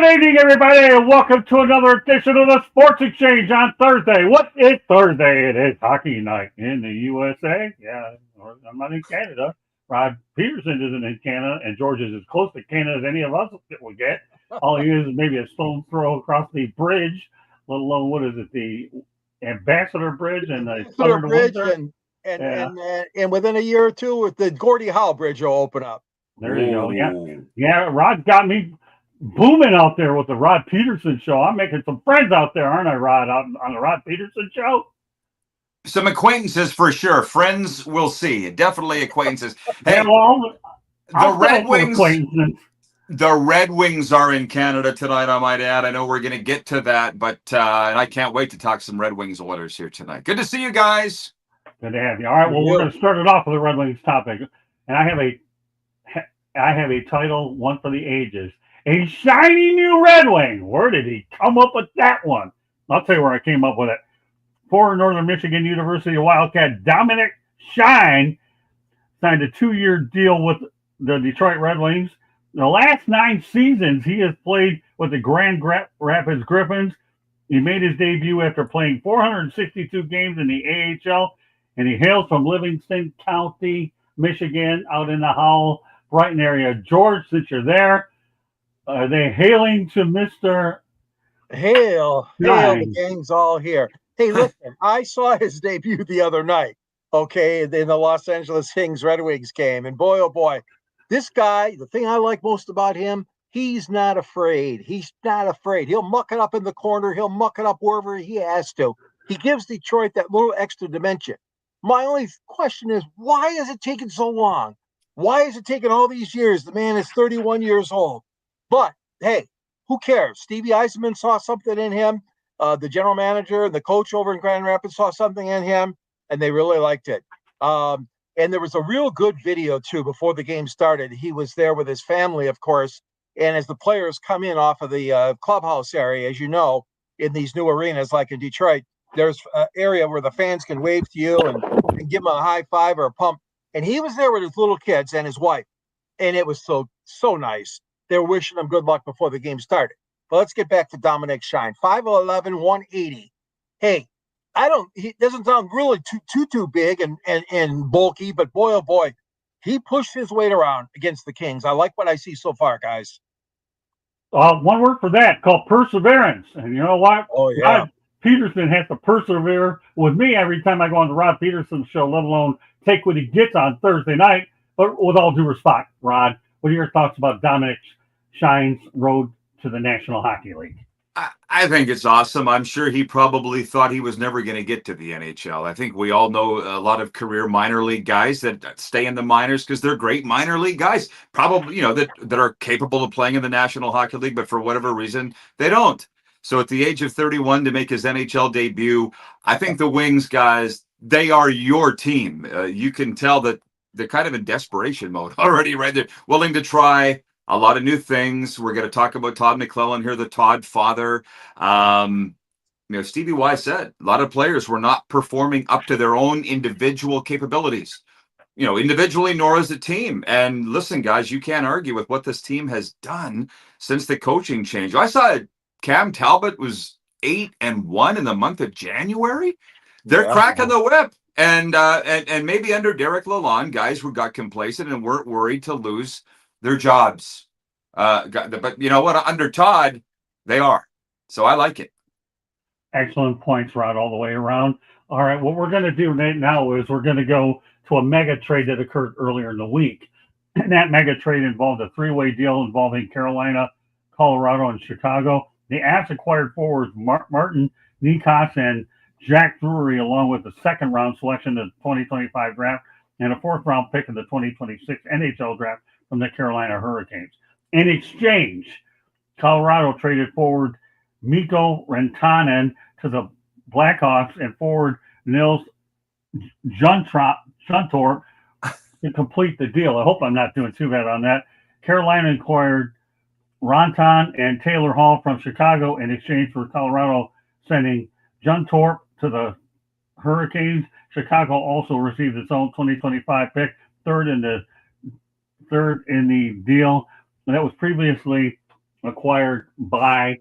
Good evening, everybody, and welcome to another edition of the Sports Exchange on Thursday. What is Thursday? It is hockey night in the USA. Yeah, I'm not in Canada. Rod Peterson isn't in Canada, and George is as close to Canada as any of us will get. All he is maybe a stone throw across the bridge, let alone, what is it, the Ambassador Bridge and the Ambassador Southern to Bridge, Windsor? and within a year or two, the Gordie Howe Bridge will open up. There you go. Yeah. Rod got me booming out there with the Rod Peterson show. I'm making some friends out there, aren't I, Rod? Out on the Rod Peterson show. Some acquaintances for sure. Friends, we'll see. Definitely acquaintances. Hey, Yeah, well, the Red Wings. The Red Wings are in Canada tonight, I might add. I know we're going to get to that, but and I can't wait to talk some Red Wings Oilers here tonight. Good to see you guys. Good to have you. All right, well, we're going to start it off with the Red Wings topic, and I have a title, one for the ages. A shiny new Red Wing. Where did he come up with that one? I'll tell you where I came up with it. Former Northern Michigan University Wildcat Dominik Shine signed a 2-year deal with the Detroit Red Wings. The last 9 seasons, he has played with the Grand Rapids Griffins. He made his debut after playing 462 games in the AHL, and he hails from Livingston County, Michigan, out in the Howell, Brighton area. George, since you're there, are they hailing to Mr. Hail, the gang's all here. Hey, listen, I saw his debut the other night, okay, in the Los Angeles Kings Red Wings game. And boy, oh boy, this guy, the thing I like most about him, he's not afraid. He's not afraid. He'll muck it up in the corner. He'll muck it up wherever he has to. He gives Detroit that little extra dimension. My only question is, why is it taking so long? Why is it taking all these years? The man is 31 years old. But, hey, who cares? Stevie Eisenman saw something in him. The general manager and the coach over in Grand Rapids saw something in him, and they really liked it. And there was a real good video, too, before the game started. He was there with his family, of course, and as the players come in off of the clubhouse area, as you know, in these new arenas like in Detroit, there's an area where the fans can wave to you and give him a high five or a pump. And he was there with his little kids and his wife, and it was so nice. They were wishing him good luck before the game started. But let's get back to Dominik Shine. 5'11", 180. Hey, he doesn't sound really too big and bulky, but boy, oh boy, he pushed his weight around against the Kings. I like what I see so far, guys. One word for that, called perseverance. And you know what? Oh, yeah. Rod Peterson has to persevere with me every time I go on the Rod Peterson show, let alone take what he gets on Thursday night. But with all due respect, Rod, what are your thoughts about Dominik Shine's road to the National Hockey League? I think it's awesome. I'm sure he probably thought he was never going to get to the NHL. I think we all know a lot of career minor league guys that stay in the minors because they're great minor league guys, probably, that are capable of playing in the National Hockey League, but for whatever reason, they don't. So at the age of 31 to make his NHL debut, I think the Wings guys, they are your team. You can tell that they're kind of in desperation mode already, right? They're willing to try a lot of new things. We're going to talk about Todd McClellan here, the Todd father. Stevie Y said a lot of players were not performing up to their own individual capabilities, individually, nor as a team. And listen, guys, you can't argue with what this team has done since the coaching change. I saw Cam Talbot was 8-1 in the month of January. They're cracking the whip. And maybe under Derek Lalonde, guys who got complacent and weren't worried to lose their jobs. But you know what? Under Todd, they are. So I like it. Excellent points, Rod, all the way around. All right, what we're going to do right now is we're going to go to a mega trade that occurred earlier in the week. And that mega trade involved a 3-way deal involving Carolina, Colorado, and Chicago. The Avs acquired forwards Martin Nikos and Jack Drury, along with the second-round selection of the 2025 draft and a fourth-round pick in the 2026 NHL draft from the Carolina Hurricanes. In exchange, Colorado traded forward Mikko Rantanen to the Blackhawks and forward Nils Juntorp to complete the deal. I hope I'm not doing too bad on that. Carolina acquired Rantanen and Taylor Hall from Chicago in exchange for Colorado sending Juntorp to the Hurricanes. Chicago also received its own 2025 pick, third in the deal. And that was previously acquired by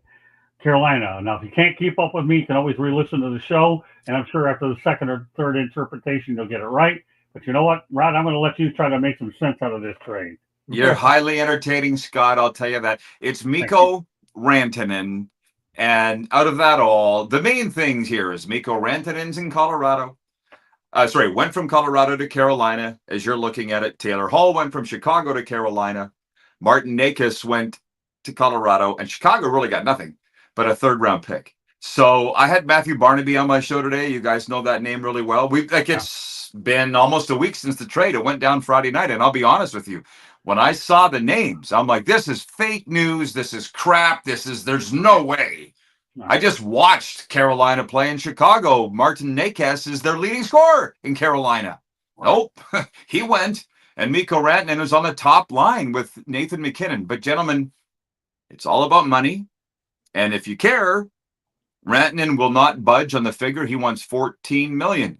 Carolina. Now, if you can't keep up with me, you can always re-listen to the show, and I'm sure after the second or third interpretation, you'll get it right. But you know what, Rod? I'm going to let you try to make some sense out of this trade. You're highly entertaining, Scott. I'll tell you that. It's Mikko Rantanen. And out of that all, the main things here is Mikko Rantanen's in Colorado. Went from Colorado to Carolina, as you're looking at it. Taylor Hall went from Chicago to Carolina. Martin Necas went to Colorado, and Chicago really got nothing but a third-round pick. So I had Matthew Barnaby on my show today. You guys know that name really well. It's been almost a week since the trade. It went down Friday night, and I'll be honest with you. When I saw the names, I'm like, this is fake news. This is crap. There's no way. I just watched Carolina play in Chicago. Martin Necas is their leading scorer in Carolina. Nope. He went, and Mikko Rantanen was on the top line with Nathan McKinnon. But gentlemen, it's all about money. And if you care, Rantanen will not budge on the figure. He wants $14 million.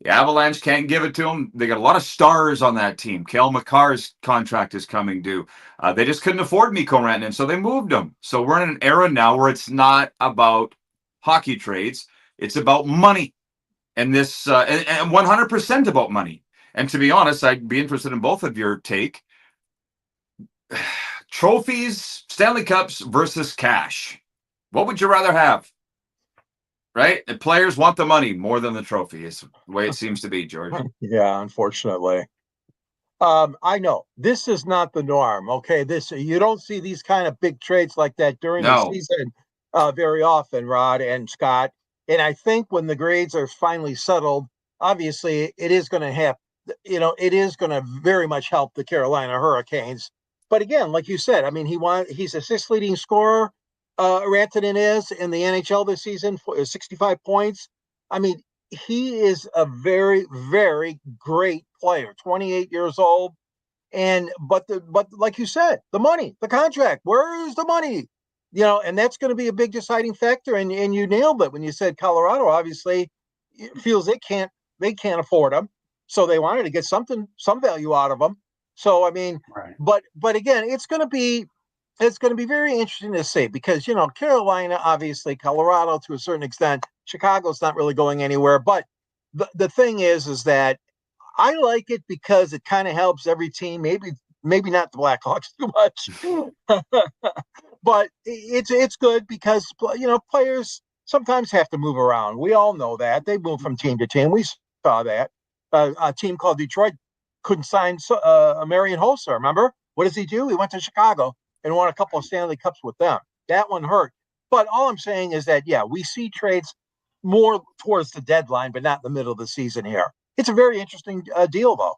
The Avalanche can't give it to him. They got a lot of stars on that team. Cale Makar's contract is coming due. They just couldn't afford Mikko Rantanen, so they moved him. So we're in an era now where it's not about hockey trades. It's about money. And this, and 100% about money. And to be honest, I'd be interested in both of your take. Trophies, Stanley Cups versus cash. What would you rather have? Right? The players want the money more than the trophy. It's the way it seems to be, George. Yeah, unfortunately. I know this is not the norm. Okay, you don't see these kind of big trades like that during the season very often, Rod and Scott. And I think when the grades are finally settled, obviously it is going to have, it is going to very much help the Carolina Hurricanes. But again, like you said, I mean, he's a sixth leading scorer. Rantanen is in the NHL this season for 65 points. I mean, he is a very, very great player, 28 years old. But like you said, the money, the contract, where is the money? And that's going to be a big deciding factor. And you nailed it when you said Colorado obviously feels they can't afford him. So they wanted to get some value out of him. So, I mean, right. but again, it's going to be very interesting to see because, Carolina, obviously, Colorado to a certain extent, Chicago's not really going anywhere. But the thing is that I like it because it kind of helps every team. Maybe not the Blackhawks too much, but it's good because, players sometimes have to move around. We all know that. They move from team to team. We saw that. A team called Detroit couldn't sign Marian Hossa, remember? What does he do? He went to Chicago and won a couple of Stanley Cups with them. That one hurt. But all I'm saying is that, we see trades more towards the deadline, but not in the middle of the season here. It's a very interesting deal, though.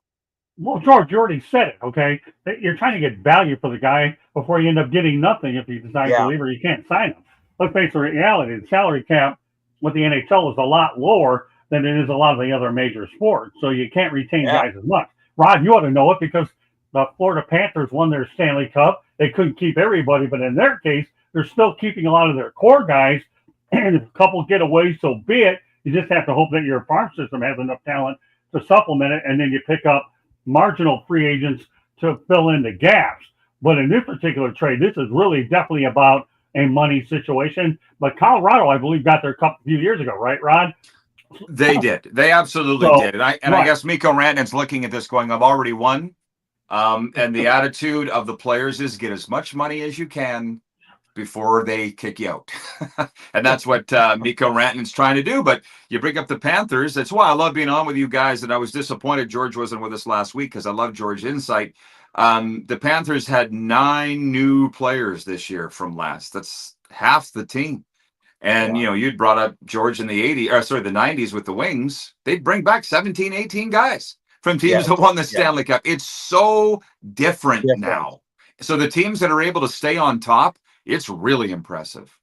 Well, George, you already said it, okay? You're trying to get value for the guy before you end up getting nothing if you decide to leave or you can't sign him. Let's face the reality. The salary cap with the NHL is a lot lower than it is a lot of the other major sports, so you can't retain guys as much. Rod, you ought to know it because the Florida Panthers won their Stanley Cup. They couldn't keep everybody, but in their case, they're still keeping a lot of their core guys. And if a couple get away, so be it. You just have to hope that your farm system has enough talent to supplement it, and then you pick up marginal free agents to fill in the gaps. But in this particular trade, this is really definitely about a money situation. But Colorado, I believe, got their cup a few years ago, right, Rod? They did. They absolutely did. And I guess Mikko Rantanen's looking at this going, I've already won. And the attitude of the players is get as much money as you can before they kick you out. And that's what Mikko Rantanen's trying to do. But you bring up the Panthers. That's why I love being on with you guys. And I was disappointed George wasn't with us last week because I love George's insight. The Panthers had 9 new players this year from last. That's half the team. And, you'd brought up George in the 90s with the Wings. They'd bring back 17, 18 guys from teams that won the Stanley Cup. It's so different now. So the teams that are able to stay on top, it's really impressive.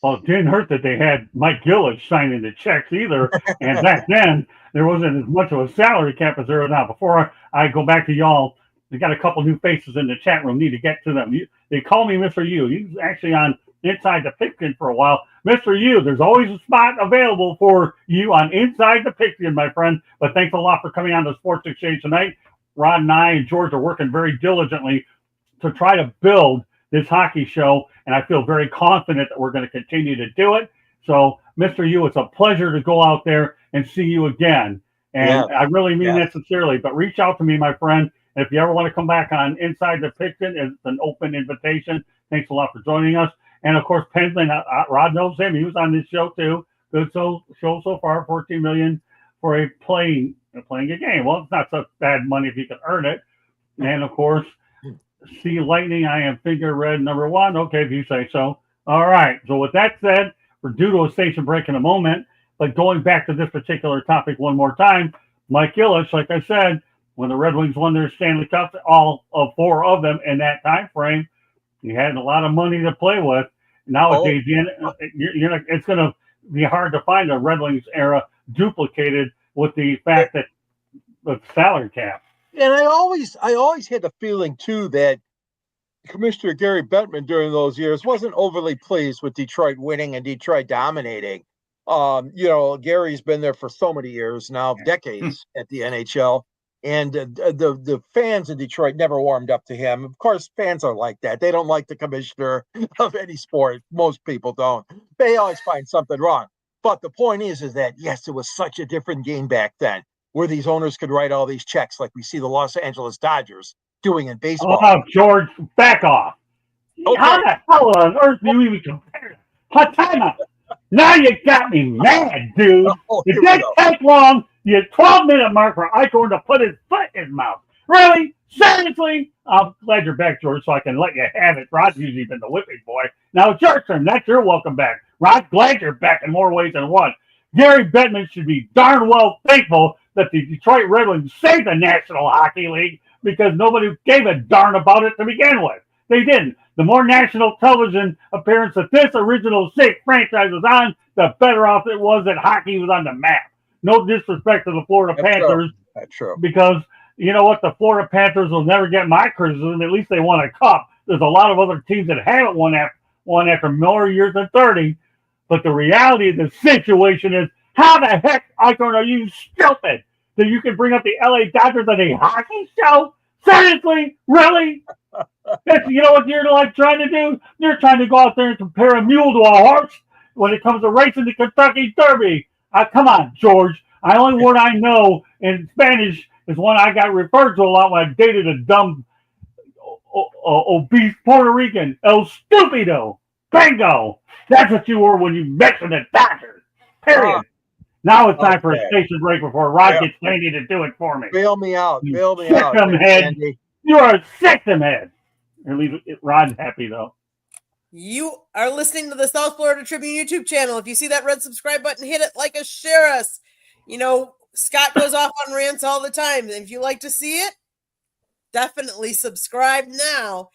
Well, it didn't hurt that they had Mike Gillich signing the checks either. And back then, there wasn't as much of a salary cap as there is now. Before I go back to y'all, we got a couple new faces in the chat room. Need to get to them. They call me Mr. U. He's actually on Inside the Pigskin for a while. Mr. U, there's always a spot available for you on Inside the Pigskin, my friend. But thanks a lot for coming on the Sports Exchange tonight. Rod and I and George are working very diligently to try to build this hockey show, and I feel very confident that we're going to continue to do it. So, Mr. U, it's a pleasure to go out there and see you again. And I really mean that sincerely. But reach out to me, my friend. And if you ever want to come back on Inside the Pigskin, it's an open invitation. Thanks a lot for joining us. And, of course, Pensland, Rod knows him. He was on this show, too. Good show so far, $14 million for playing a game. Well, it's not such bad money if you can earn it. And, of course, see Lightning, I am figure red #1. Okay, if you say so. All right. So with that said, we're due to a station break in a moment. But going back to this particular topic one more time, Mike Ilitch, like I said, when the Red Wings won their Stanley Cups, all of 4 of them in that time frame, you had a lot of money to play with. Nowadays, it's going to be hard to find a Red Wings era duplicated with the fact that the salary cap. And I always had the feeling too that Commissioner Gary Bettman during those years wasn't overly pleased with Detroit winning and Detroit dominating. Gary's been there for so many years now, decades at the NHL, and the fans in Detroit never warmed up to him. Of course, fans are like that. They don't like the commissioner of any sport. Most people don't. They always find something wrong. But the point is that, yes, it was such a different game back then, where these owners could write all these checks like we see the Los Angeles Dodgers doing in baseball. Oh, George, back off. Okay. How the hell on earth do you even compare that? Now you got me mad, dude. It didn't take long. You had 12-minute mark for Eichhorn to put his foot in his mouth. Really? Seriously? I'm glad you're back, George, so I can let you have it. Rod's usually been the whipping boy. Now it's your turn. That's your welcome back. Rod, glad you're back in more ways than one. Gary Bettman should be darn well thankful that the Detroit Red Wings saved the National Hockey League because nobody gave a darn about it to begin with. They didn't. The more national television appearance that this original sick franchise was on, the better off it was that hockey was on the map. No disrespect to the Florida Panthers. That's true. Because, you know what, the Florida Panthers will never get my criticism. At least they won a cup. There's a lot of other teams that haven't won after more years than 30. But the reality of the situation is, how the heck, Eichhorn, are you stupid that you can bring up the LA Dodgers on a hockey show? Seriously? Really? You know what you're like trying to do? You're trying to go out there and compare a mule to a horse when it comes to racing the Kentucky Derby. Come on, George. The only word I know in Spanish is one I got referred to a lot when I dated a dumb, obese Puerto Rican. El Stupido. Bingo. That's what you were when you mentioned the Dodgers. Period. Now it's time for a station break before Rod gets Sandy to do it for me. Bail me out. Bail me out. Head. You are a system head. At least Rod's happy, though. You are listening to the South Florida Tribune YouTube channel. If you see that red subscribe button, hit it, like us, share us. You know, Scott goes off on rants all the time. If you like to see it, definitely subscribe now.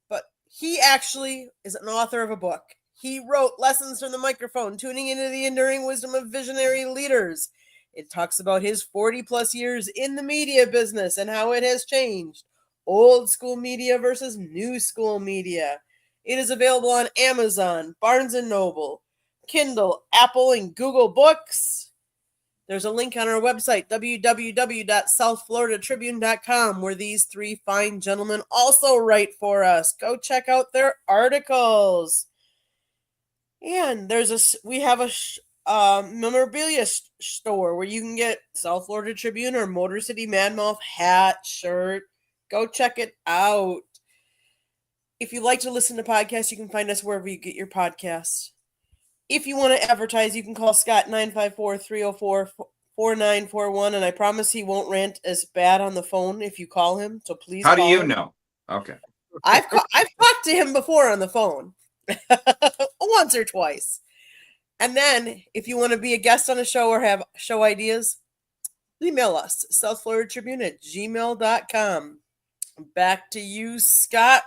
But he actually is an author of a book. He wrote Lessons from the Microphone, Tuning into the Enduring Wisdom of Visionary Leaders. It talks about his 40-plus years in the media business and how it has changed. Old school media versus new school media. It is available on Amazon, Barnes & Noble, Kindle, Apple, and Google Books. There's a link on our website, www.southfloridatribune.com, where these 3 fine gentlemen also write for us. Go check out their articles. And we have a memorabilia store where you can get South Florida Tribune or Motor City Madmouth hat, shirt. Go check it out. If you like to listen to podcasts, you can find us wherever you get your podcasts. If you want to advertise, you can call Scott 954-304-4941, and I promise he won't rant as bad on the phone if you call him. So please. How do you know? Okay. I've talked to him before on the phone, once or twice. And then, if you want to be a guest on a show or have show ideas, email us, southfloridatribune@gmail.com. Back to you, Scott.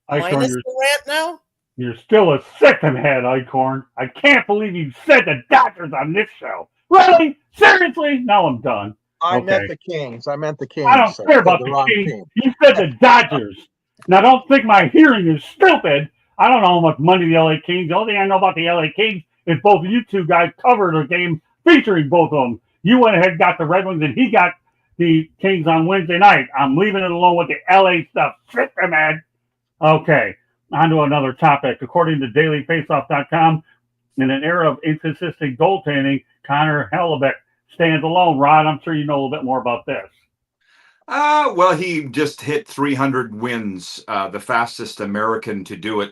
Minus the rant now? You're still a second head, Eichhorn. I can't believe you said the Dodgers on this show. Really? Seriously? Now I'm done. I meant the Kings. I don't care about the Kings. You said the Dodgers. Now, don't think my hearing is stupid. I don't know how much money the LA Kings. The only thing I know about the LA Kings is both of you two guys covered a game featuring both of them. You went ahead and got the Red Wings, and he got the Kings on Wednesday night. I'm leaving it alone with the LA stuff. Sister man. Okay, on to another topic. According to dailyfaceoff.com, in an era of inconsistent goaltending, Connor Hellebuck stands alone. Rod, I'm sure you know a little bit more about this. Well, he just hit 300 wins, the fastest American to do it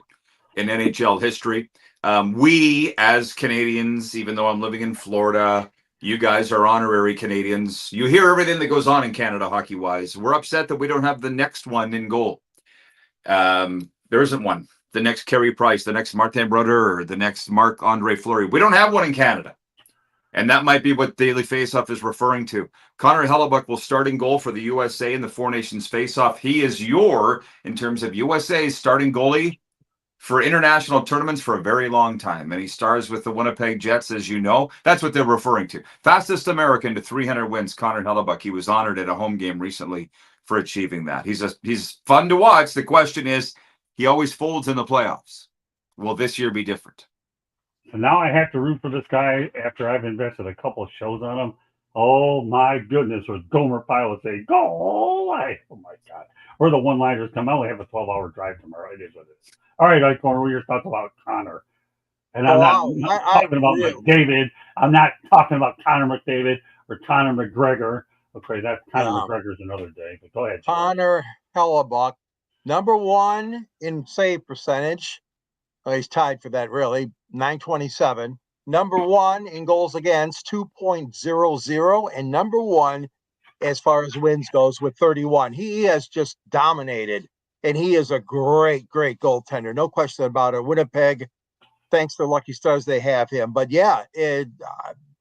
in NHL history. We, as Canadians, even though I'm living in Florida, you guys are honorary Canadians. You hear everything that goes on in Canada hockey-wise. We're upset that we don't have the next one in goal. There isn't one. The next Carey Price, the next Martin Brodeur, the next Marc-Andre Fleury. We don't have one in Canada. And that might be what Daily Faceoff is referring to. Connor Hellebuck will start in goal for the USA in the Four Nations Faceoff. He is in terms of USA's starting goalie for international tournaments for a very long time. And he stars with the Winnipeg Jets, as you know. That's what they're referring to. Fastest American to 300 wins, Connor Hellebuck. He was honored at a home game recently for achieving that. He's fun to watch. The question is, he always folds in the playoffs. Will this year be different? So now I have to root for this guy after I've invested a couple of shows on him. Oh my goodness, with Gomer Pyle would say, go! Oh my God. Or the one-liners come. I only have a 12-hour drive tomorrow. It is what it is. All right, Eichhorn, what are your thoughts about Connor? And I'm not talking about McDavid. I'm not talking about Connor McDavid or Connor McGregor. Okay, that's Connor McGregor's another day. But go ahead. Connor Hellebuck, number one in save percentage. Well, he's tied for that, really. 927. Number one in goals against, 2.00. And number one as far as wins goes with 31. He has just dominated. And he is a great, great goaltender. No question about it. Winnipeg, thanks to Lucky Stars, they have him. But yeah, they're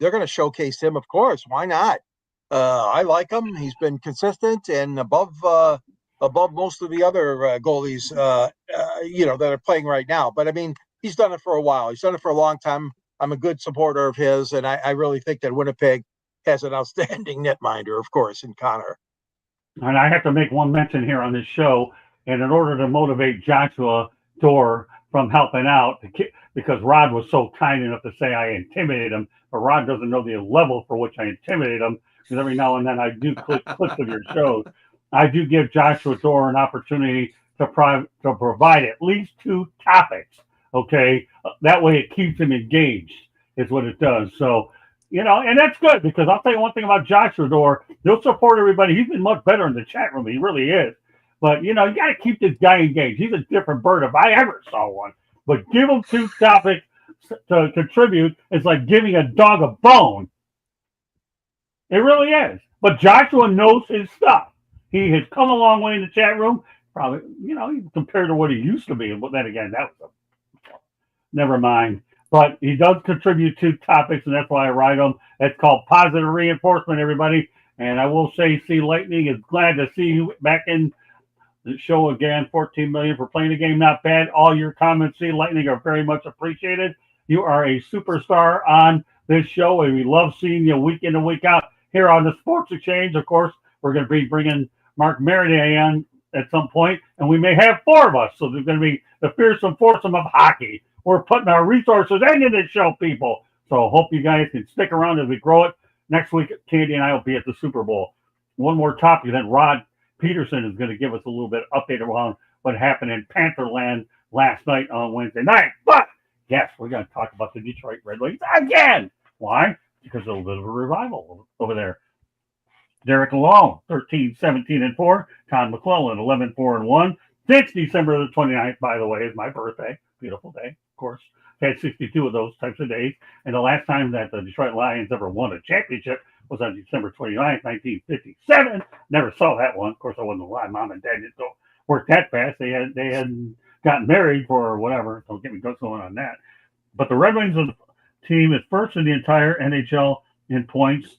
going to showcase him, of course. Why not? I like him. He's been consistent and above most of the other goalies, that are playing right now. But I mean, he's done it for a while. He's done it for a long time. I'm a good supporter of his, and I really think that Winnipeg has an outstanding netminder, of course, in Connor. And I have to make one mention here on this show, and in order to motivate Joshua Dorr from helping out, because Rod was so kind enough to say I intimidated him, but Rod doesn't know the level for which I intimidate him, because every now and then I do clips of your shows. I do give Joshua Dorr an opportunity to provide at least 2 topics, okay? That way it keeps him engaged, is what it does. So, and that's good, because I'll tell you one thing about Joshua Dorr. He'll support everybody. He's been much better in the chat room. He really is. But, you got to keep this guy engaged. He's a different bird if I ever saw one. But give him 2 topics to contribute. It's like giving a dog a bone. It really is. But Joshua knows his stuff. He has come a long way in the chat room. Probably, compared to what he used to be. But then again, never mind. But he does contribute 2 topics, and that's why I write them. It's called positive reinforcement, everybody. And I will say, C Lightning is glad to see you back in the show again. 14 million for playing the game. Not bad. All your comments, C Lightning, are very much appreciated. You are a superstar on this show, and we love seeing you week in and week out here on the Sports Exchange. Of course, we're going to be bringing Mark Marinier on at some point, and we may have 4 of us. So there's going to be the fearsome foursome of hockey. We're putting our resources into this show, people. So hope you guys can stick around as we grow it. Next week, Candy and I will be at the Super Bowl. One more topic, then Rod Peterson is going to give us a little bit of update around what happened in Pantherland last night on Wednesday night. But, yes, we're going to talk about the Detroit Red Wings again. Why? Because there's a little bit of a revival over there. Derek Long, 13-17-4. Tom McClellan, 11-4-1. Since December the 29th, by the way, is my birthday. Beautiful day, of course. Had 62 of those types of days. And the last time that the Detroit Lions ever won a championship was on December 29th, 1957. Never saw that one. Of course, I wasn't alive. Mom and Dad didn't work that fast. They hadn't gotten married for whatever. Don't get me going on that. But the Red Wings team is first in the entire NHL in points.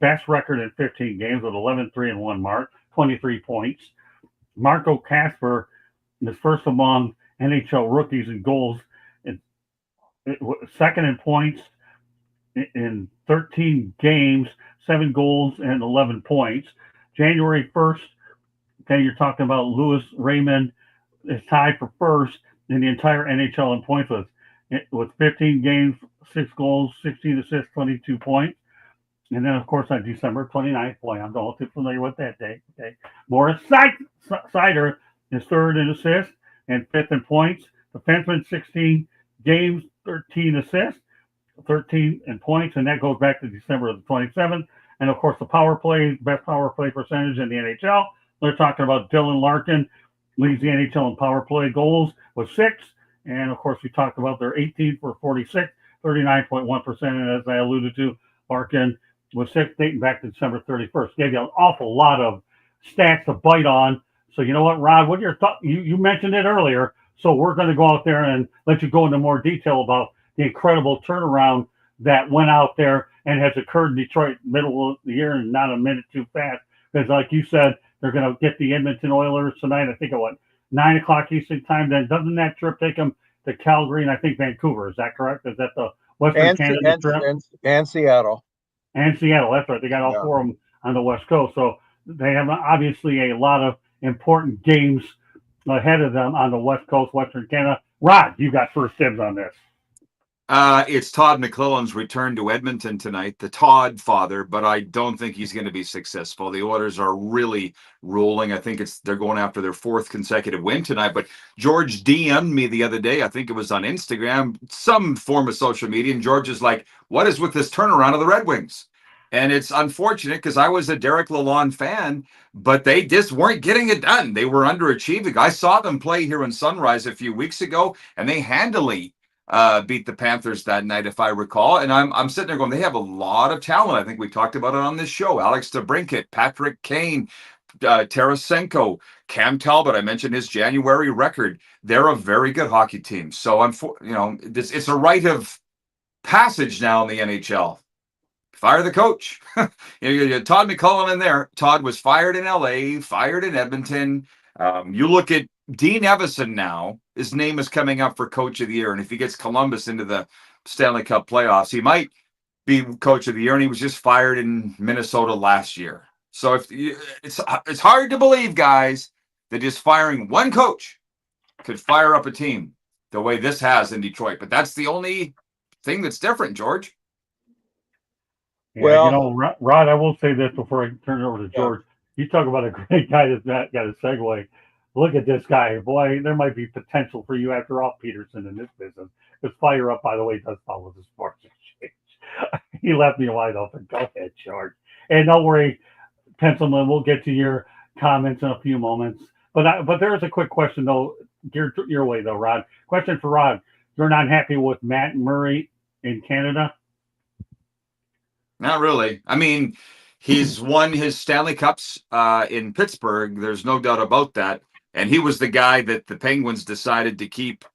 Best record in 15 games with 11-3-1 mark, 23 points. Marco Kasper is first among NHL rookies in goals, and second in points in 13 games, 7 goals and 11 points. January 1st, okay, you're talking about Louis Raymond is tied for first in the entire NHL in points with 15 games, 6 goals, 16 assists, 22 points. And then, of course, on December 29th, boy, I'm all too familiar with that day. Okay, Morris Sider is third in assists, and fifth in points. Defenseman, 16 games, 13 assists, 13 in points, and that goes back to December of the 27th. And of course, the power play, best power play percentage in the NHL. They're talking about Dylan Larkin, leads the NHL in power play goals with 6. And of course, we talked about their 18 for 46, 39.1%. And as I alluded to, Larkin was 6, dating back to December 31st. Gave you an awful lot of stats to bite on. So you know what, Rod? What your thought? You mentioned it earlier. So we're going to go out there and let you go into more detail about the incredible turnaround that went out there and has occurred in Detroit middle of the year and not a minute too fast. Because like you said, they're going to get the Edmonton Oilers tonight. I think at 9 o'clock Eastern time. Then doesn't that trip take them to Calgary and I think Vancouver? Is that correct? Is that the Western Canada trip? And Seattle. And Seattle. That's right. They got all 4 of them on the West Coast. So they have obviously a lot of important games ahead of them on the West Coast, Western Canada. Rod, you got first dibs on this. It's Todd McClellan's return to Edmonton tonight, the Todd father, but I don't think he's going to be successful. The Oilers are really rolling. I think they're going after their 4th consecutive win tonight. But George DM'd me the other day, I think it was on Instagram, some form of social media, and George is like, what is with this turnaround of the Red Wings? And it's unfortunate because I was a Derek Lalonde fan, but they just weren't getting it done. They were underachieving. I saw them play here in Sunrise a few weeks ago, and they handily beat the Panthers that night, if I recall. And I'm sitting there going, they have a lot of talent. I think we talked about it on this show. Alex DeBrincat, Patrick Kane, Tarasenko, Cam Talbot. I mentioned his January record. They're a very good hockey team. So it's a rite of passage now in the NHL. Fire the coach. You Todd McClellan in there. Todd was fired in LA, fired in Edmonton. You look at Dean Evison now, his name is coming up for Coach of the Year. And if he gets Columbus into the Stanley Cup playoffs, he might be Coach of the Year. And he was just fired in Minnesota last year. So it's hard to believe, guys, that just firing one coach could fire up a team the way this has in Detroit. But that's the only thing that's different, George. Yeah, well, Rod, I will say this before I turn it over to George. You talk about a great guy that's got a segue. Look at this guy. Boy, there might be potential for you after all, Peterson, in this business. Because Fire Up, by the way, does follow the sports exchange. He left me wide open. Go ahead, George. And don't worry, Pencilman, we'll get to your comments in a few moments. But there is a quick question, though, geared your way, though, Rod. Question for Rod. You're not happy with Matt Murray in Canada? Not really. I mean, he's won his Stanley Cups in Pittsburgh. There's no doubt about that. And he was the guy that the Penguins decided to keep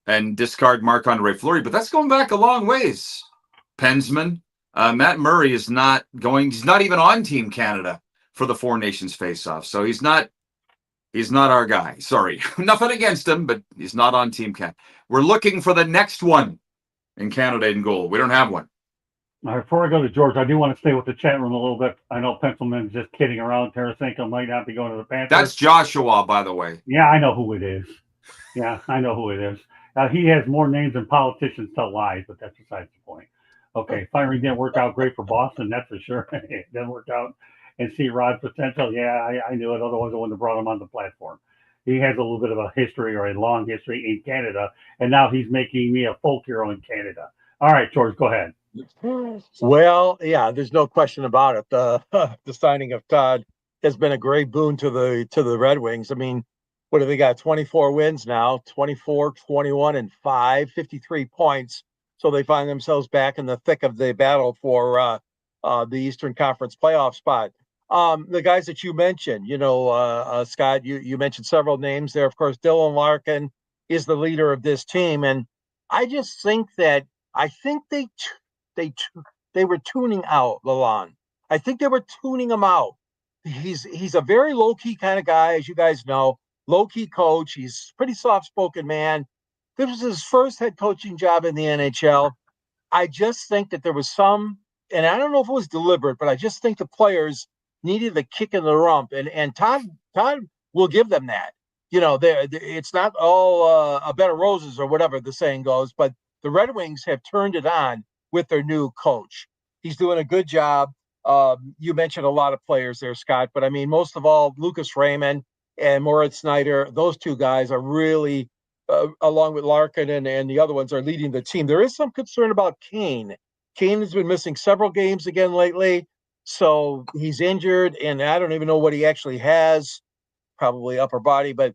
and discard Marc-Andre Fleury. But that's going back a long ways, Pensman. Matt Murray is not going. He's not even on Team Canada for the Four Nations face-off. So he's not our guy. Sorry. Nothing against him, but he's not on Team Canada. We're looking for the next one in Canada in goal. We don't have one. All right, before I go to George, I do want to stay with the chat room a little bit. I know Pencilman's just kidding around. Tarasenko might not be going to the Panthers. That's Joshua, by the way. Yeah, I know who it is. Yeah, I know who it is. He has more names than politicians tell lies, but that's besides the point. Okay, firing didn't work out great for Boston, that's for sure. It didn't work out. And see Rod's potential. Yeah, I knew it. Otherwise, I wouldn't have brought him on the platform. He has a little bit of a history or a long history in Canada, and now he's making me a folk hero in Canada. All right, George, go ahead. Well, yeah, there's no question about it. The signing of Todd has been a great boon to the Red Wings. I mean, what do they got? 24 wins now, 24, 21, and 5, 53 points. So they find themselves back in the thick of the battle for the Eastern Conference playoff spot. The guys that you mentioned, Scott, you mentioned several names there. Of course, Dylan Larkin is the leader of this team, and I just think that they were tuning out Lalonde. I think they were tuning him out. He's a very low-key kind of guy, as you guys know, low-key coach. He's a pretty soft-spoken man. This was his first head coaching job in the NHL. I just think that there was some, and I don't know if it was deliberate, but I just think the players needed a kick in the rump, and Todd will give them that. It's not all a bed of roses or whatever the saying goes, but the Red Wings have turned it on with their new coach. He's doing a good job. You mentioned a lot of players there, Scott, but I mean, most of all, Lucas Raymond. and Moritz Snyder. Those two guys are really, along with Larkin and the other ones, are leading the team. There is some concern about Kane. Kane has been missing several games again lately, so he's injured, and I don't even know what he actually has. Probably upper body, but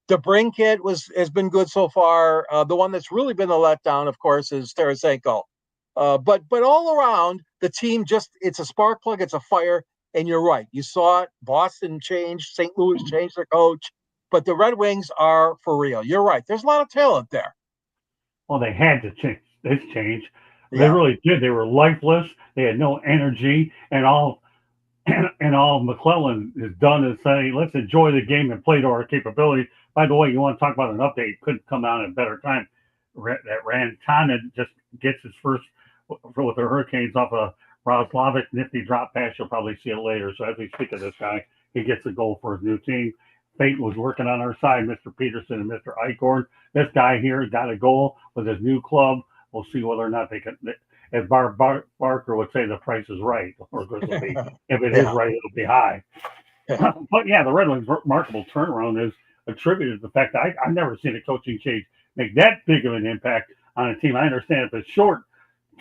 DeBrincat has been good so far. The one that's really been a letdown, of course, is Tarasenko. But all around, the team it's a spark plug, it's a fire. And you're right. You saw it. Boston changed. St. Louis changed their coach. But the Red Wings are for real. You're right. There's a lot of talent there. Well, they had to change. This change. They really did. They were lifeless. They had no energy. And all McClellan has done is say, let's enjoy the game and play to our capability. By the way, you want to talk about an update? Couldn't come out at a better time. That Rantanen just gets his first with the Hurricanes off a Roslovic nifty drop pass. You'll probably see it later. So as we speak of this guy, he gets a goal for his new team. Fate was working on our side, Mr. Peterson and Mr. Eichhorn. This guy here got a goal with his new club. We'll see whether or not they can. As Barker would say, the price is right. Or this will be, if it is right, it'll be high. But yeah, the Red Wings' remarkable turnaround is attributed to the fact that I've never seen a coaching change make that big of an impact on a team. I understand if it's short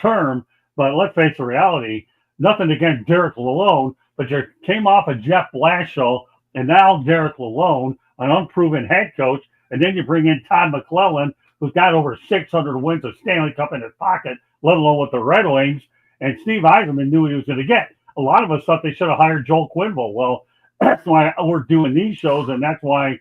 term, but let's face the reality. Nothing against Derek Lalonde, but you came off of Jeff Blashill, and now Derek Lalonde, an unproven head coach, and then you bring in Todd McClellan, who's got over 600 wins of Stanley Cup in his pocket, let alone with the Red Wings, and Steve Yzerman knew what he was going to get. A lot of us thought they should have hired Joel Quenneville. Well, that's why we're doing these shows, and that's why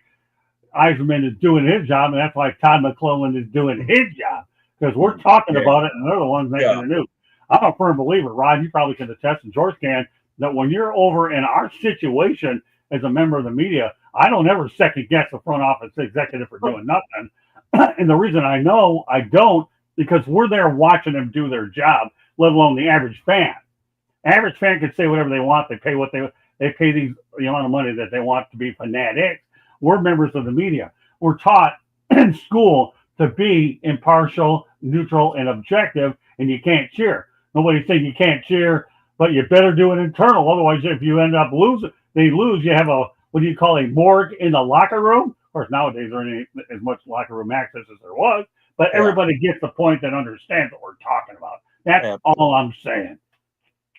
Yzerman is doing his job, and that's why Todd McClellan is doing his job, because we're talking about it, and they're the ones making the news. I'm a firm believer, Rod, you probably can attest, and George can, that when you're over in our situation as a member of the media, I don't ever second guess the front office executive for doing nothing. And the reason I know I don't, because we're there watching them do their job, let alone the average fan. Average fan can say whatever they want. They pay they pay the amount of money that they want to be fanatics. We're members of the media. We're taught in school to be impartial, neutral, and objective, and you can't cheer. Nobody's saying you can't cheer, but you better do it internal. Otherwise, if you end up losing, you have a, what do you call, a morgue in the locker room? Of course, nowadays there ain't as much locker room access as there was, but everybody gets the point that understands what we're talking about. That's all I'm saying.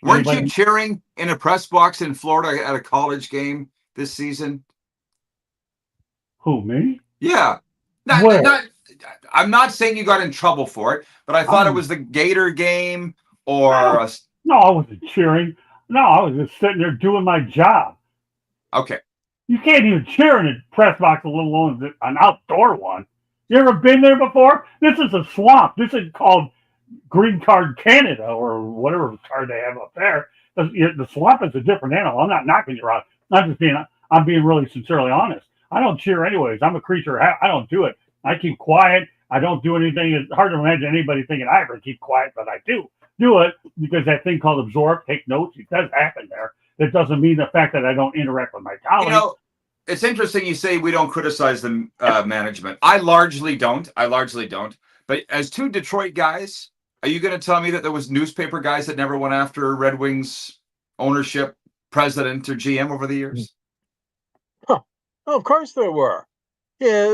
Weren't you cheering in a press box in Florida at a college game this season? Who, me? Yeah. I'm not saying you got in trouble for it, but I thought it was the Gator game or... No, I wasn't cheering. No, I was just sitting there doing my job. Okay. You can't even cheer in a press box, let alone an outdoor one. You ever been there before? This is a swamp. This is called Green Card Canada or whatever card they have up there. The swamp is a different animal. I'm not knocking you out. I'm being really sincerely honest. I don't cheer anyways. I'm a creature. I don't do it. I keep quiet. I don't do anything. It's hard to imagine anybody thinking I ever keep quiet, but I do it because that thing called absorb, take notes, it does happen there. That doesn't mean the fact that I don't interact with my colleagues. It's interesting you say we don't criticize the management. I largely don't. But as two Detroit guys, are you going to tell me that there was newspaper guys that never went after Red Wings ownership, president, or GM over the years? Huh. Oh, of course there were. Yeah,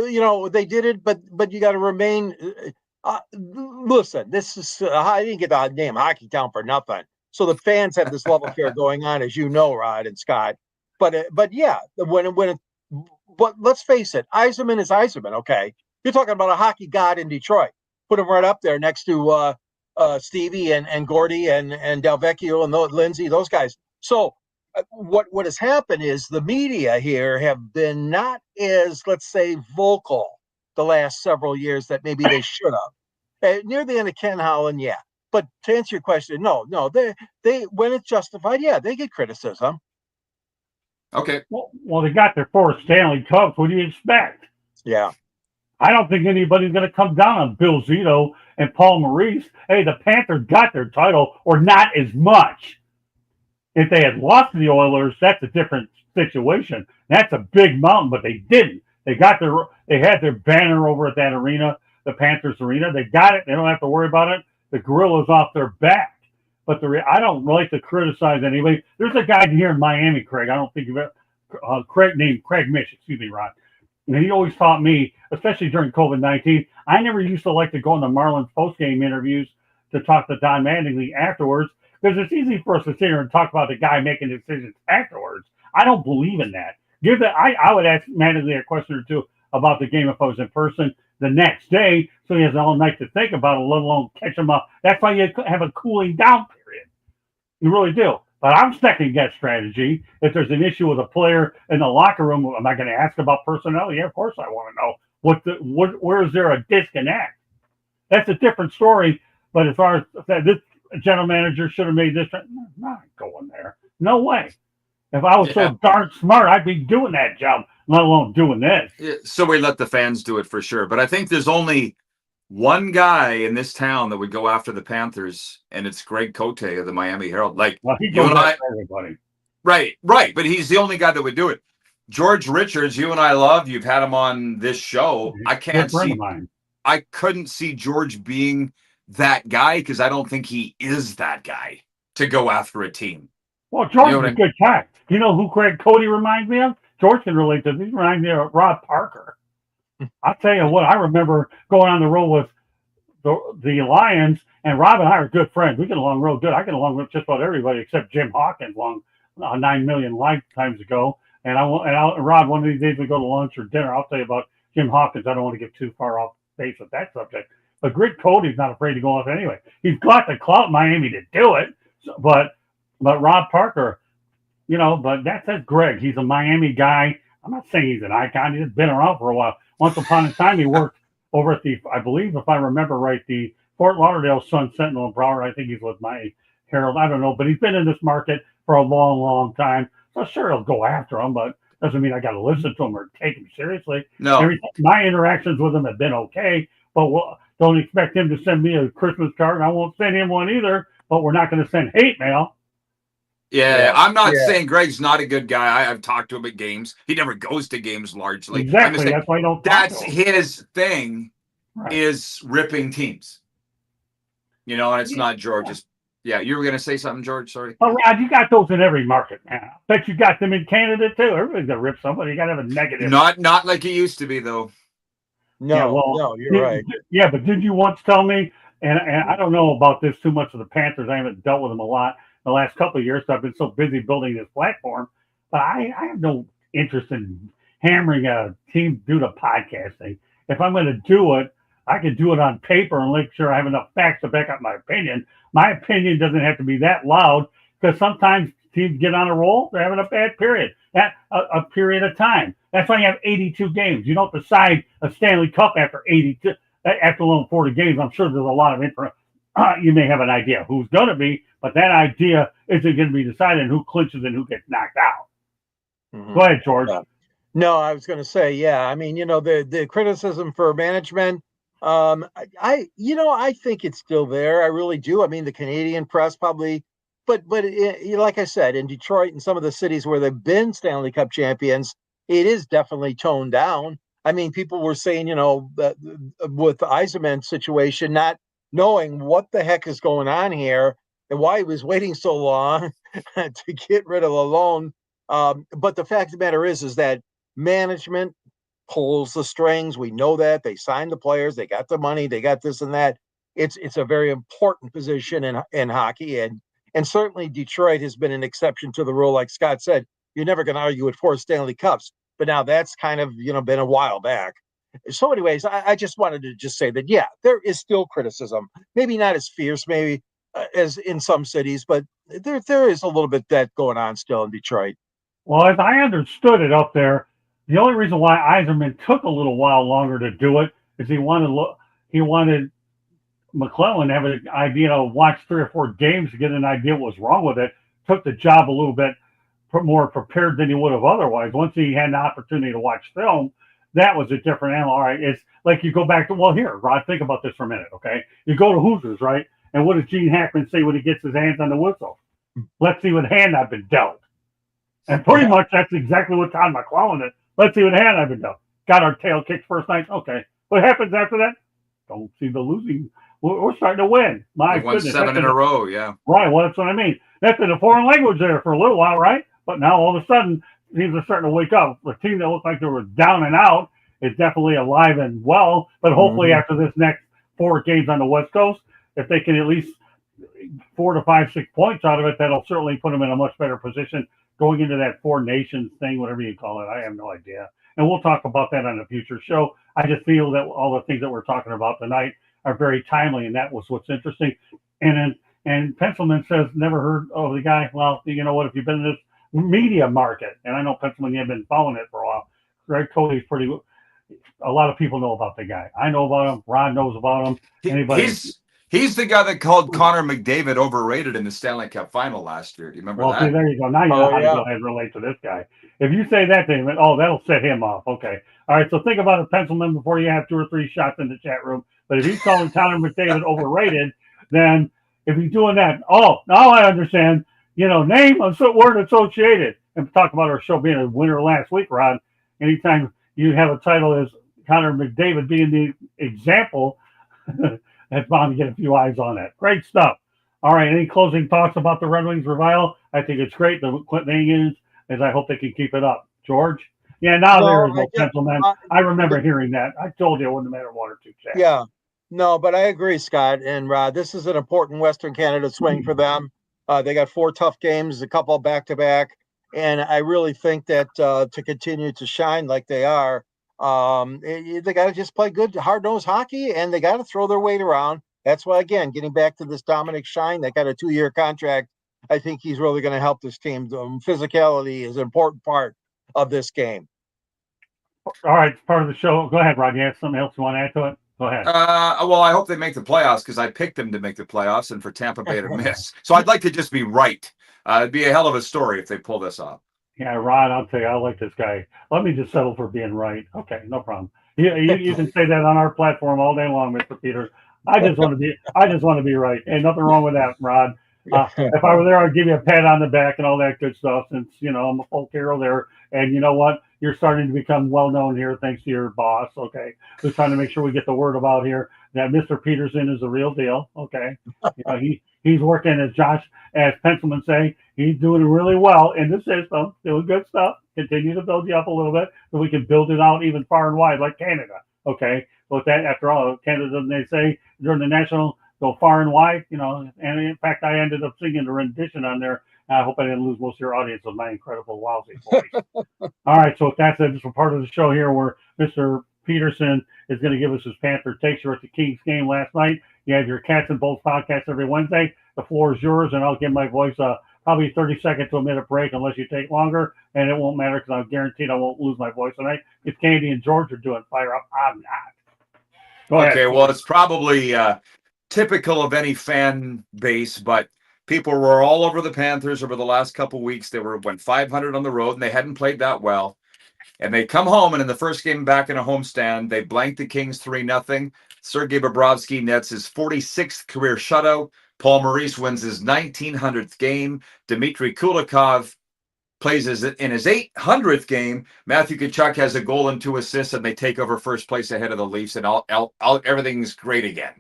they did it, but you got to remain. Listen, this is I didn't get the name Hockey Town for nothing. So the fans have this love affair going on, as you know, Rod and Scott. But yeah, but let's face it, Yzerman is Yzerman. Okay, you're talking about a hockey god in Detroit. Put him right up there next to Stevie and Gordy and Delvecchio and Lindsay, those guys. So what has happened is the media here have been not as, let's say, vocal the last several years that maybe they should have. Near the end of Ken Holland, yeah. But to answer your question, no, they when it's justified, yeah, they get criticism. Okay. Well, they got their 4 Stanley Cups. What do you expect? Yeah. I don't think anybody's going to come down on Bill Zito and Paul Maurice. Hey, the Panthers got their title, or not as much. If they had lost to the Oilers, that's a different situation. That's a big mountain, but they didn't. They had their banner over at that arena, the Panthers arena. They got it. They don't have to worry about it. The gorilla's off their back. But I don't like to criticize anybody. There's a guy here in Miami, Craig. I don't think you've Craig Mish, excuse me, Rod. And he always taught me, especially during COVID-19, I never used to like to go on the Marlins post-game interviews to talk to Don Mattingly afterwards, because it's easy for us to sit here and talk about the guy making decisions afterwards. I don't believe in that. I would ask Mattingly a question or two about the game if I was in person the next day, so he has all night to think about it, let alone catch him up. That's why you have a cooling down period. You really do. But I'm second guess strategy. If there's an issue with a player in the locker room, am I going to ask about personnel? Yeah, of course I want to know where is there a disconnect? That's a different story. But as far as this general manager should have made this, I'm not going there. No way. If I was so darn smart, I'd be doing that job, let alone doing this. Yeah, so we let the fans do it for sure. But I think there's only one guy in this town that would go after the Panthers, and it's Greg Cote of the Miami Herald. Like, well, he goes after everybody. Right. But he's the only guy that would do it. George Richards, you and I love. You've had him on this show. I couldn't see George being that guy because I don't think he is that guy to go after a team. Well, George is a good guy. You know who Greg Cote reminds me of? George can relate to this. He reminds me of Rob Parker. I'll tell you what, I remember going on the road with the Lions, and Rob and I are good friends. We get along real good. I get along with just about everybody except Jim Hawkins 9 million lifetimes ago. And Rob, one of these days we go to lunch or dinner, I'll tell you about Jim Hawkins. I don't want to get too far off base with that subject. But Greg Cody's not afraid to go off anyway. He's got the clout in Miami to do it. But Rob Parker, but that's Greg. He's a Miami guy. I'm not saying he's an icon. He's been around for a while. Once upon a time, he worked over at I believe, if I remember right, the Fort Lauderdale Sun Sentinel in Broward. I think he's with my Herald. I don't know, but he's been in this market for a long, long time. So sure, he'll go after him, but doesn't mean I got to listen to him or take him seriously. No. My interactions with him have been okay, but don't expect him to send me a Christmas card, and I won't send him one either, but we're not going to send hate mail. Yeah, I'm not saying Greg's not a good guy. I've talked to him at games. He never goes to games largely. Exactly. That's why I don't. That's his thing, is ripping teams. And it's not George's. Yeah, you were going to say something, George? Sorry. Oh, Rod, you got those in every market, man. I bet you got them in Canada too. Everybody's going to rip somebody. You got to have a negative. Not like it used to be, though. No, you're right. Yeah, but did you once tell me? And I don't know about this too much of the Panthers. I haven't dealt with them a lot the last couple of years. So I've been so busy building this platform, but I have no interest in hammering a team due to podcasting. If I'm going to do it, I can do it on paper and make sure I have enough facts to back up my opinion. My opinion doesn't have to be that loud because sometimes teams get on a roll. They're having a bad period, a period of time. That's why you have 82 games. You don't decide a Stanley Cup after 82, after only 40 games. I'm sure there's a lot of information. You may have an idea who's going to be, but that idea isn't going to be decided who clinches and who gets knocked out. Mm-hmm. Go ahead, George. No, I was going to say, I mean, the criticism for management, I think it's still there. I really do. I mean, the Canadian press probably, but like I said, in Detroit and some of the cities where they've been Stanley Cup champions, it is definitely toned down. I mean, people were saying, that with the Yzerman situation, not knowing what the heck is going on here and why he was waiting so long to get rid of the loan. But the fact of the matter is that management pulls the strings. We know that they signed the players, they got the money, they got this and that. It's a very important position in hockey, and certainly Detroit has been an exception to the rule. Like Scott said, you're never going to argue with 4 Stanley Cups, but now that's kind of been a while back. So anyways, I just wanted to just say that, there is still criticism, maybe not as fierce, maybe as in some cities, but there is a little bit that going on still in Detroit. Well, as I understood it up there, the only reason why Yzerman took a little while longer to do it is he wanted McClellan to have an idea to watch 3 or 4 games to get an idea what was wrong with it. Took the job a little bit more prepared than he would have otherwise. Once he had an opportunity to watch film, that was a different animal. All right, it's like you go back to, here, Rod, think about this for a minute, okay? You go to Hoosiers, right? And what does Gene Hackman say when he gets his hands on the whistle? Let's see what hand I've been dealt. And pretty much that's exactly what Todd McClellan is. Let's see what hand I've been dealt. Got our tail kicked first night. Okay. What happens after that? Don't see the losing. We're starting to win. My goodness. Won 7 in a row, yeah. Right. Well, that's what I mean. That's in a foreign language there for a little while, right? But now all of a sudden, teams are starting to wake up. The team that looked like they were down and out is definitely alive and well. But hopefully, after this next 4 games on the West Coast, if they can at least 4 to 5, 6 points out of it, that'll certainly put them in a much better position going into that 4 nations thing, whatever you call it. I have no idea. And we'll talk about that on a future show. I just feel that all the things that we're talking about tonight are very timely, and that was what's interesting. And Pencilman says, never heard of the guy. Well, you know what? If you've been in this media market, and I know Pencilman, you've been following it for a while, Greg Cody's pretty. A lot of people know about the guy. I know about him. Rod knows about him. Anybody? He's the guy that called Connor McDavid overrated in the Stanley Cup final last year. Do you remember that? See, there you go. Now you know how to go ahead and relate to this guy. If you say that to him, that'll set him off. Okay. All right. So think about it, Pencilman, before you have 2 or 3 shots in the chat room. But if he's calling Connor McDavid overrated, then if he's doing that, now I understand. Name a word associated. And talk about our show being a winner last week, Rod. Anytime you have a title as Connor McDavid being the example, that's bound to get a few eyes on that. Great stuff. All right. Any closing thoughts about the Red Wings revival? I think it's great. The thing is I hope they can keep it up. George? Yeah, there is no Pencilman. I remember hearing that. I told you it wouldn't matter 1 or 2 checks. Yeah. No, but I agree, Scott. And this is an important Western Canada swing for them. They got 4 tough games, a couple back-to-back. And I really think that to continue to shine like they are, they got to just play good, hard-nosed hockey, and they got to throw their weight around. That's why, again, getting back to this Dominik Shine, they got a 2-year contract. I think he's really going to help this team. Physicality is an important part of this game. All right, it's part of the show. Go ahead, Rod. You have something else you want to add to it? Go ahead. Well, I hope they make the playoffs because I picked them to make the playoffs and for Tampa Bay to miss. So I'd like to just be right. It'd be a hell of a story if they pull this off. Yeah, Rod, I'll tell you, I like this guy. Let me just settle for being right. Okay, no problem. You can say that on our platform all day long, Mr. Peters. I just want to be right. Ain't nothing wrong with that, Rod. If I were there, I'd give you a pat on the back and all that good stuff. Since I'm a folk hero there, and you know what, you're starting to become well known here thanks to your boss. Okay, we're trying to make sure we get the word about here that Mr. Peterson is the real deal. Okay, he's working as Pencilman say, he's doing really well in the system, doing good stuff. Continue to build you up a little bit so we can build it out even far and wide like Canada. Okay, but that after all, Canada, they say during the national. Go far and wide, and in fact, I ended up singing a rendition on there. I hope I didn't lose most of your audience with my incredible lousy voice. All right, so with that said, this is part of the show here where Mr. Peterson is going to give us his Panther takes. You're at the Kings game last night. You have your Cats and Bolts podcast every Wednesday. The floor is yours, and I'll give my voice probably 30 seconds to a minute break unless you take longer, and it won't matter because I'm guaranteed I won't lose my voice tonight. If Candy and George are doing fire up, I'm not. Go ahead. Okay, well, it's probably typical of any fan base, but people were all over the Panthers over the last couple of weeks. They went 500 on the road, and they hadn't played that well. And they come home, and in the first game back in a homestand, they blanked the Kings 3-0. Sergei Bobrovsky nets his 46th career shutout. Paul Maurice wins his 1900th game. Dmitry Kulikov plays in his 800th game. Matthew Tkachuk has a goal and 2 assists, and they take over first place ahead of the Leafs, and everything's great again.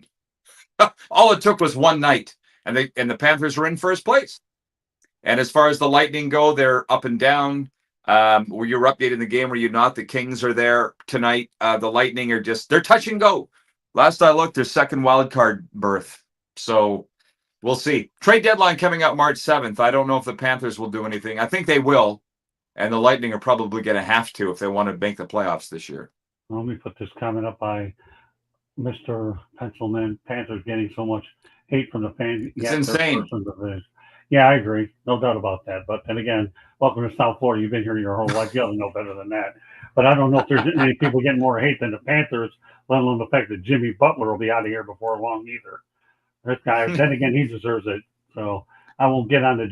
All it took was one night, and the Panthers were in first place. And as far as the Lightning go, they're up and down. Were you updating the game? Were you not? The Kings are there tonight. The Lightning are they're touch and go. Last I looked, their second wild card berth. So we'll see. Trade deadline coming up March 7th. I don't know if the Panthers will do anything. I think they will. And the Lightning are probably going to have to if they want to make the playoffs this year. Let me put this comment up by Mr. Pencilman. Panthers getting so much hate from the fans. It's insane. Yeah, I agree. No doubt about that. But then again, welcome to South Florida. You've been here your whole life. You ought to know better than that. But I don't know if there's any people getting more hate than the Panthers, let alone the fact that Jimmy Butler will be out of here before long either. This guy, then again, he deserves it. So I won't get on to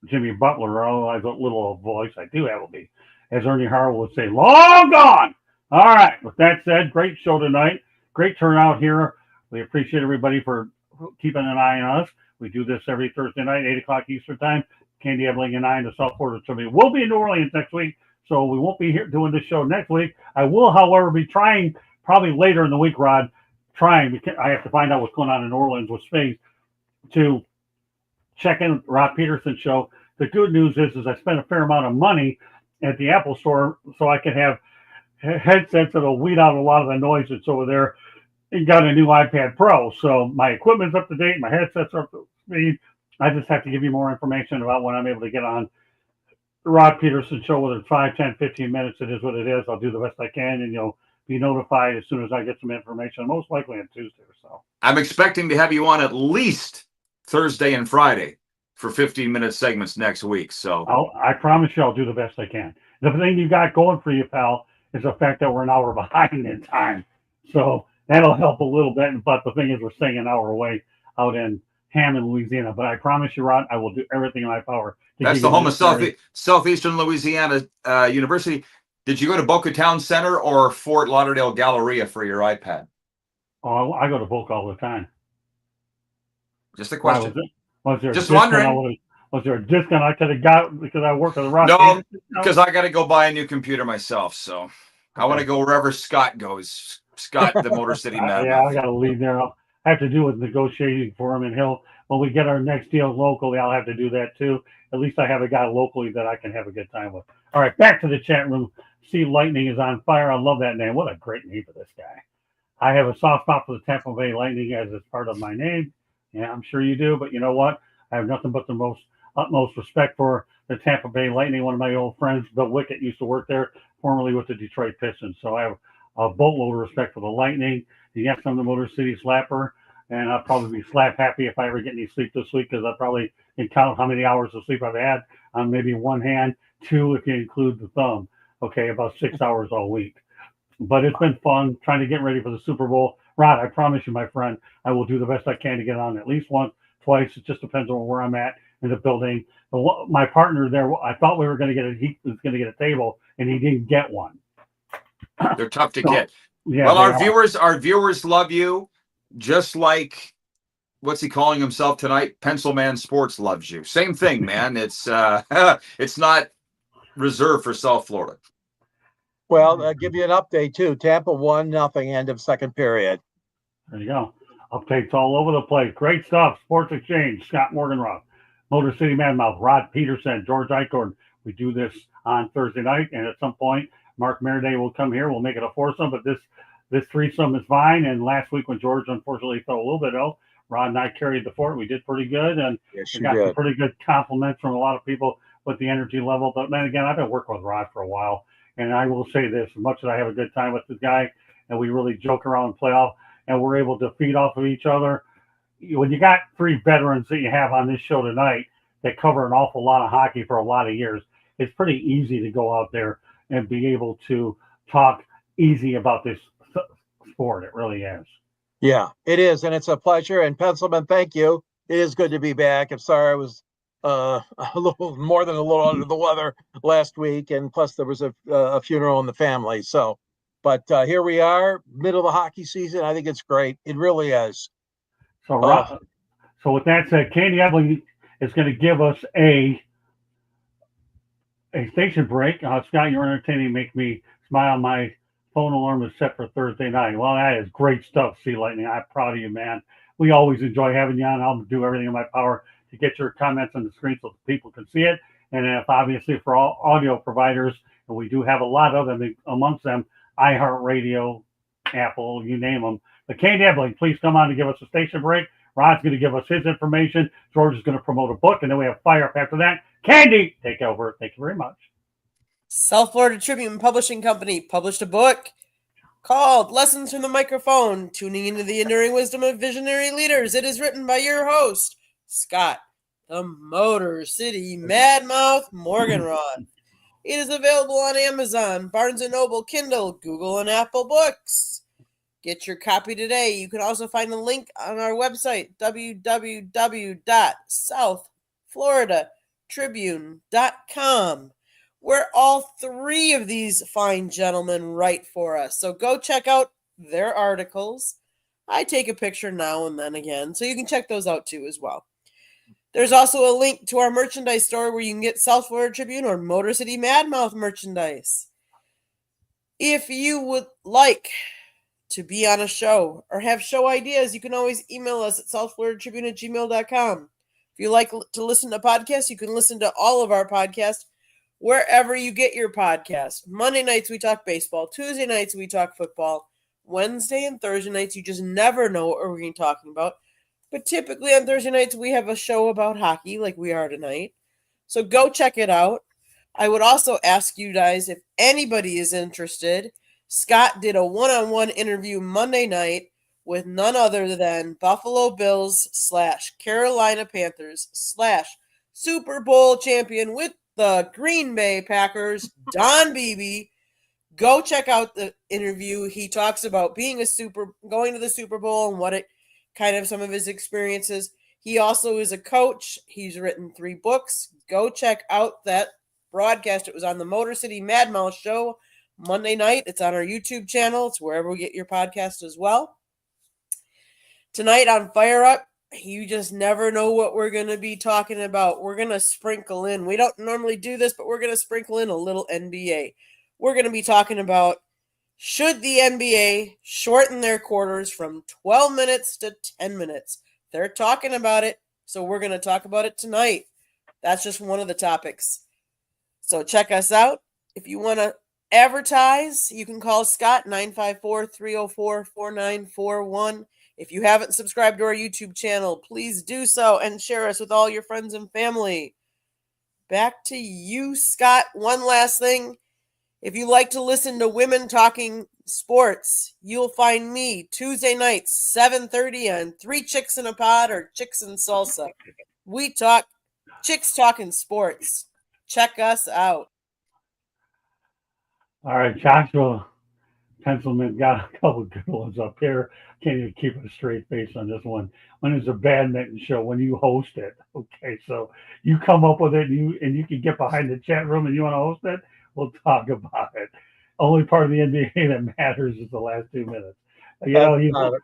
Jimmy Butler, otherwise what little voice I do have will be, as Ernie Harwell would say, long gone. All right. With that said, great show tonight. Great turnout here. We appreciate everybody for keeping an eye on us. We do this every Thursday night, 8 o'clock Eastern Time. Candy Ebling and I in the South Florida Tribune will be in New Orleans next week, so we won't be here doing this show next week. I will, however, be trying probably later in the week, Rod, I have to find out what's going on in New Orleans with space to check in Rod Peterson's show. The good news is I spent a fair amount of money at the Apple store so I can have headsets that'll weed out a lot of the noise that's over there. And got a new iPad Pro, so my equipment's up to date, my headsets are up to speed. I just have to give you more information about when I'm able to get on the Rod Peterson show, whether it's 5, 10, 15 minutes. It is what it is. I'll do the best I can, and you'll be notified as soon as I get some information, most likely on Tuesday or so. I'm expecting to have you on at least Thursday and Friday for 15-minute segments next week. So I promise you I'll do the best I can. The thing you got going for you, pal, is the fact that we're an hour behind in time. So that'll help a little bit. But the thing is, we're staying an hour away out in Hammond, Louisiana. But I promise you, Rod, I will do everything in my power. That's the home of Southeastern Louisiana University. Did you go to Boca Town Center or Fort Lauderdale Galleria for your iPad? Oh, I go to Boca all the time. Just a question. Was there just wondering. Was there a discount I could have got because I work at the Rock? No, because I got to go buy a new computer myself. So I want to go wherever Scott goes. Scott, the Motor City man. Yeah, I got to leave there. I have to do with negotiating for him, and when we get our next deal locally, I'll have to do that too. At least I have a guy locally that I can have a good time with. All right, back to the chat room. Sea Lightning is on fire. I love that name. What a great name for this guy. I have a soft spot for the Tampa Bay Lightning as it's part of my name. Yeah, I'm sure you do, but you know what? I have nothing but the utmost respect for the Tampa Bay Lightning. One of my old friends, Bill Wickett, used to work there, formerly with the Detroit Pistons. So I have a boatload of respect for the Lightning. Yes, I'm the Motor City Slapper, and I'll probably be slap happy if I ever get any sleep this week, because I probably can count how many hours of sleep I've had on maybe one hand, 2 if you include the thumb. Okay, about 6 hours all week. But it's been fun trying to get ready for the Super Bowl. Rod, I promise you, my friend, I will do the best I can to get on at least once, twice. It just depends on where I'm at in the building. My partner there, I thought we were going to get he was going to get a table, and he didn't get one. They're tough to get. Yeah, well, our viewers love you, just like what's he calling himself tonight? Pencil Man Sports loves you. Same thing, man. It's not reserved for South Florida. Well, I'll give you an update too. Tampa 1-0, end of second period. There you go. Updates all over the place. Great stuff. Sports Exchange, Scott Morganroth, Motor City Madmouth, Rod Peterson, George Eichhorn. We do this on Thursday night, and at some point, Mark Meriday will come here. We'll make it a foursome, but this threesome is fine. And last week when George unfortunately fell a little bit ill, Rod and I carried the fort. We did pretty good, and we got some pretty good compliments from a lot of people with the energy level. But then again, I've been working with Rod for a while, and I will say this: as much as I have a good time with this guy, and we really joke around and play off, and we're able to feed off of each other. When you got 3 veterans that you have on this show tonight that cover an awful lot of hockey for a lot of years, it's pretty easy to go out there and be able to talk easy about this sport. It really is. Yeah, it is, and it's a pleasure. And Pencilman, thank you. It is good to be back. I'm sorry I was a little more than a little under the weather last week, and plus there was a funeral in the family. So, but here we are, middle of the hockey season. I think it's great. It really is. So, so with that said, Candy Ebley is going to give us a station break. Scott, you're entertaining. Make me smile. My phone alarm is set for Thursday night. Well, that is great stuff, Sea Lightning. I'm proud of you, man. We always enjoy having you on. I'll do everything in my power to get your comments on the screen so people can see it. And if obviously for all audio providers, and we do have a lot of them, amongst them, iHeartRadio, Apple, you name them. But Candy Ebley, please come on to give us a station break. Rod's going to give us his information. George is going to promote a book, and then we have Fire Up after that. Candy, take over. Thank you very much. South Florida Tribune Publishing Company published a book called Lessons from the Microphone, Tuning into the Enduring Wisdom of Visionary Leaders. It is written by your host, Scott, the Motor City Madmouth Morganroth. It is available on Amazon, Barnes & Noble, Kindle, Google, and Apple Books. Get your copy today. You can also find the link on our website, www.southfloridatribune.com, where all 3 of these fine gentlemen write for us. So go check out their articles. I take a picture now and then again, so you can check those out too as well. There's also a link to our merchandise store where you can get South Florida Tribune or Motor City Madmouth merchandise. If you would like to be on a show or have show ideas, you can always email us at southfloridatribune@gmail.com. If you like to listen to podcasts, you can listen to all of our podcasts wherever you get your podcast. Monday nights, we talk baseball. Tuesday nights, we talk football. Wednesday and Thursday nights, you just never know what we're going to be talking about. But typically on Thursday nights, we have a show about hockey like we are tonight. So go check it out. I would also ask you guys if anybody is interested. Scott did a one-on-one interview Monday night with none other than Buffalo Bills / Carolina Panthers / Super Bowl champion with the Green Bay Packers, Don Beebe. Go check out the interview. He talks about going to the Super Bowl and what it kind of some of his experiences. He also is a coach. He's written 3 books. Go check out that broadcast. It was on the Motor City Mad Mouse show Monday night. It's on our YouTube channel. It's wherever we get your podcast as well. Tonight on Fire Up, you just never know what we're going to be talking about. We're going to sprinkle in. We don't normally do this, but we're going to sprinkle in a little NBA. We're going to be talking about, should the NBA shorten their quarters from 12 minutes to 10 minutes? They're talking about it, so we're going to talk about it tonight. That's just one of the topics. So check us out. If you want to advertise, you can call Scott 954-304-4941. If you haven't subscribed to our YouTube channel, please do so and share us with all your friends and family. Back to you, Scott. One last thing. If you like to listen to women talking sports, you'll find me Tuesday nights, 7:30 on 3 Chicks in a Pod or Chicks and Salsa. We talk chicks talking sports. Check us out. All right, Joshua Pencilman got a couple good ones up here. Can't even keep a straight face on this one. When it's a badminton show, when you host it. Okay, so you come up with it and you can get behind the chat room and you want to host it, we'll talk about it. Only part of the NBA that matters is the last 2 minutes.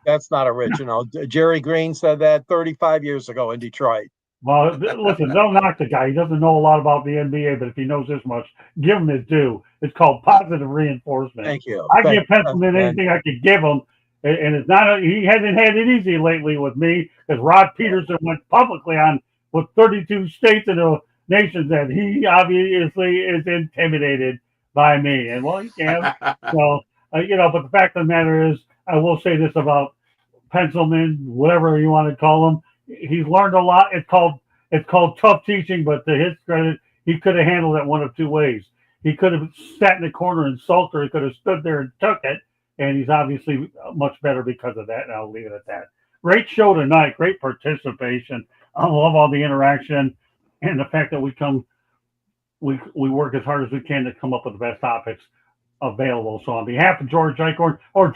That's not original. Jerry Green said that 35 years ago in Detroit. Well, listen, don't knock the guy. He doesn't know a lot about the NBA, but if he knows this much, give him his due. It's called positive reinforcement. Thank you. I give Pencilman anything I could give him, and it's not. He hasn't had it easy lately with me because Rod Peterson went publicly on with 32 states in the nation that he obviously is intimidated by me, and well, he can. So but the fact of the matter is, I will say this about Pencilman, whatever you want to call him. He's learned a lot. It's called tough teaching, but to his credit, he could have handled it one of 2 ways. He could have sat in the corner and sulked, or he could have stood there and took it, and he's obviously much better because of that, and I'll leave it at that. Great show tonight. Great participation. I love all the interaction and the fact that we work as hard as we can to come up with the best topics available. So on behalf of George Eichhorn, or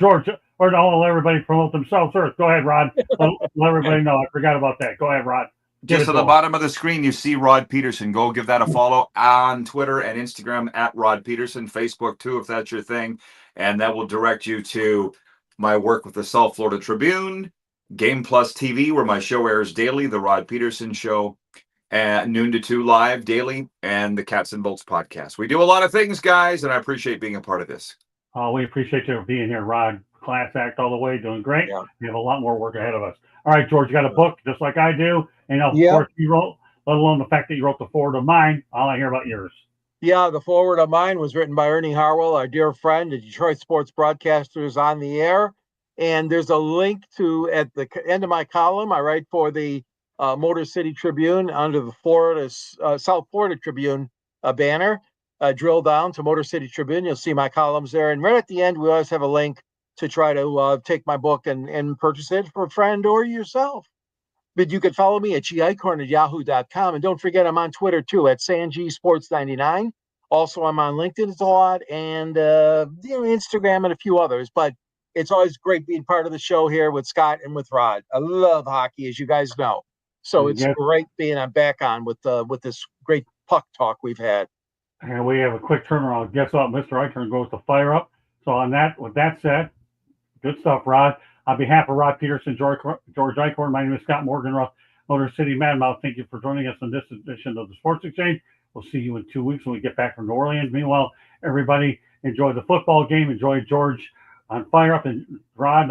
I'll let everybody promote themselves first. Go ahead, Rod. Let everybody know. I forgot about that. Go ahead, Rod. Just at the bottom of the screen, you see Rod Peterson. Go give that a follow on Twitter and Instagram at Rod Peterson, Facebook too, if that's your thing. And that will direct you to my work with the South Florida Tribune, Game Plus TV, where my show airs daily, The Rod Peterson Show, at noon to 2 live daily, and the Cats and Bolts podcast. We do a lot of things, guys, and I appreciate being a part of this. We appreciate you being here, Rod. Class act all the way, doing great. Yeah. We have a lot more work ahead of us. All right, George, you got a book just like I do, and of course you wrote, let alone the fact that you wrote the forward of mine. All I hear about yours. Yeah, the forward of mine was written by Ernie Harwell, our dear friend, the Detroit sports broadcasters on the air. And there's a link to, at the end of my column, I write for the Motor City Tribune under the South Florida Tribune banner. Drill down to Motor City Tribune. You'll see my columns there. And right at the end, we always have a link to try to take my book and purchase it for a friend or yourself. But you can follow me at gicorn@yahoo.com. And don't forget, I'm on Twitter too at SanGSports99. Also, I'm on LinkedIn a lot and Instagram and a few others. But it's always great being part of the show here with Scott and with Rod. I love hockey, as you guys know. So it's great being back on with this great puck talk we've had. And we have a quick turnaround. Guess what? Mr. Eichhorn goes to Fire Up. So with that said, good stuff, Rod. On behalf of Rod Peterson, George Eichhorn, my name is Scott Morganroth, Motor City Madmouth. Thank you for joining us on this edition of the Sports Exchange. We'll see you in 2 weeks when we get back from New Orleans. Meanwhile, everybody enjoy the football game. Enjoy George on Fire Up. And Rod,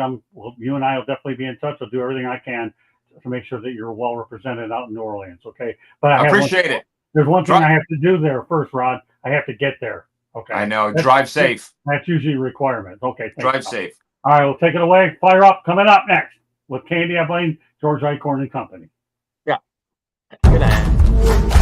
you and I will definitely be in touch. I'll do everything I can to make sure that you're well represented out in New Orleans. Okay. But I appreciate it. There's one thing I have to do there first, Rod. I have to get there. Okay. I know. Drive safe. That's usually a requirement. Okay. Drive safe. All right, we'll take it away. Fire up. Coming up next with Candy Abilene, George Eichhorn and Company. Yeah. Good night.